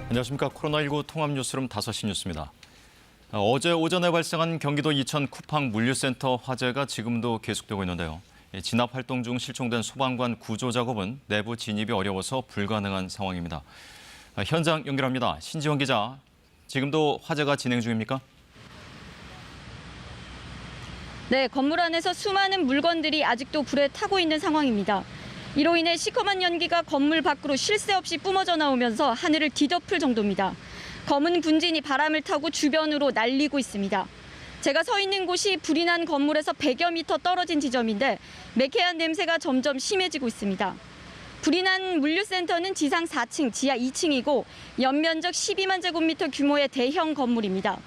안녕하십니까. 코로나19 통합 뉴스룸 5시 뉴스입니다. 어제 오전에 발생한 경기도 이천 쿠팡 물류센터 화재가 지금도 계속되고 있는데요. 진압 활동 중 실종된 소방관 구조 작업은 내부 진입이 어려워서 불가능한 상황입니다. 현장 연결합니다. 신지원 기자, 지금도 화재가 진행 중입니까? 네, 건물 안에서 수많은 물건들이 아직도 불에 타고 있는 상황입니다. 이로 인해 시커먼 연기가 건물 밖으로 쉴 새 없이 뿜어져 나오면서 하늘을 뒤덮을 정도입니다. 검은 분진이 바람을 타고 주변으로 날리고 있습니다. 제가 서 있는 곳이 불이 난 건물에서 100여 미터 떨어진 지점인데 매캐한 냄새가 점점 심해지고 있습니다. 불이 난 물류센터는 지상 4층, 지하 2층이고 연면적 12만 제곱미터 규모의 대형 건물입니다.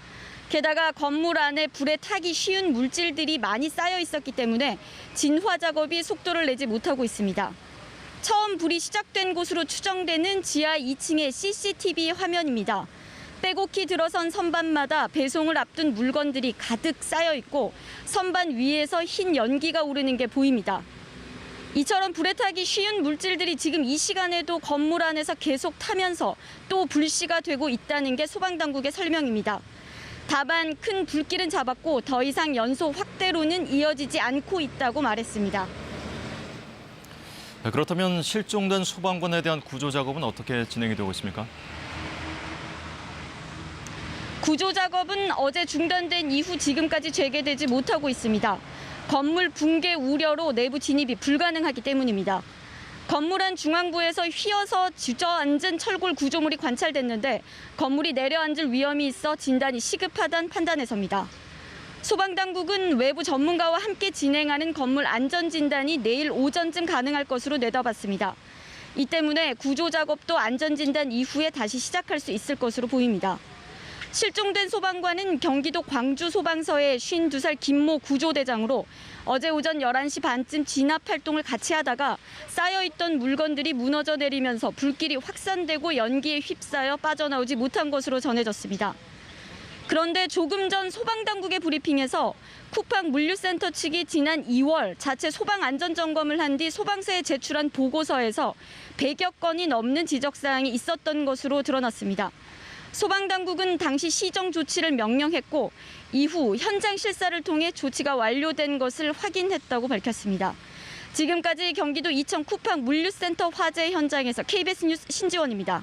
게다가 건물 안에 불에 타기 쉬운 물질들이 많이 쌓여 있었기 때문에 진화 작업이 속도를 내지 못하고 있습니다. 처음 불이 시작된 곳으로 추정되는 지하 2층의 CCTV 화면입니다. 빼곡히 들어선 선반마다 배송을 앞둔 물건들이 가득 쌓여 있고 선반 위에서 흰 연기가 오르는 게 보입니다. 이처럼 불에 타기 쉬운 물질들이 지금 이 시간에도 건물 안에서 계속 타면서 또 불씨가 되고 있다는 게 소방당국의 설명입니다. 다만 큰 불길은 잡았고 더 이상 연소 확대로는 이어지지 않고 있다고 말했습니다. 그렇다면 실종된 소방관에 대한 구조 작업은 어떻게 진행이 되고 있습니까? 구조 작업은 어제 중단된 이후 지금까지 재개되지 못하고 있습니다. 건물 붕괴 우려로 내부 진입이 불가능하기 때문입니다. 건물 안 중앙부에서 휘어서 주저앉은 철골 구조물이 관찰됐는데 건물이 내려앉을 위험이 있어 진단이 시급하다는 판단에서입니다. 소방당국은 외부 전문가와 함께 진행하는 건물 안전진단이 내일 오전쯤 가능할 것으로 내다봤습니다. 이 때문에 구조 작업도 안전진단 이후에 다시 시작할 수 있을 것으로 보입니다. 실종된 소방관은 경기도 광주소방서의 52살 김모 구조대장으로 어제 오전 11시 반쯤 진압 활동을 같이 하다가 쌓여있던 물건들이 무너져 내리면서 불길이 확산되고 연기에 휩싸여 빠져나오지 못한 것으로 전해졌습니다. 그런데 조금 전 소방당국의 브리핑에서 쿠팡 물류센터 측이 지난 2월 자체 소방 안전점검을 한 뒤 소방서에 제출한 보고서에서 100여 건이 넘는 지적사항이 있었던 것으로 드러났습니다. 소방당국은 당시 시정 조치를 명령했고 이후 현장 실사를 통해 조치가 완료된 것을 확인했다고 밝혔습니다. 지금까지 경기도 이천 쿠팡 물류센터 화재 현장에서 KBS 뉴스 신지원입니다.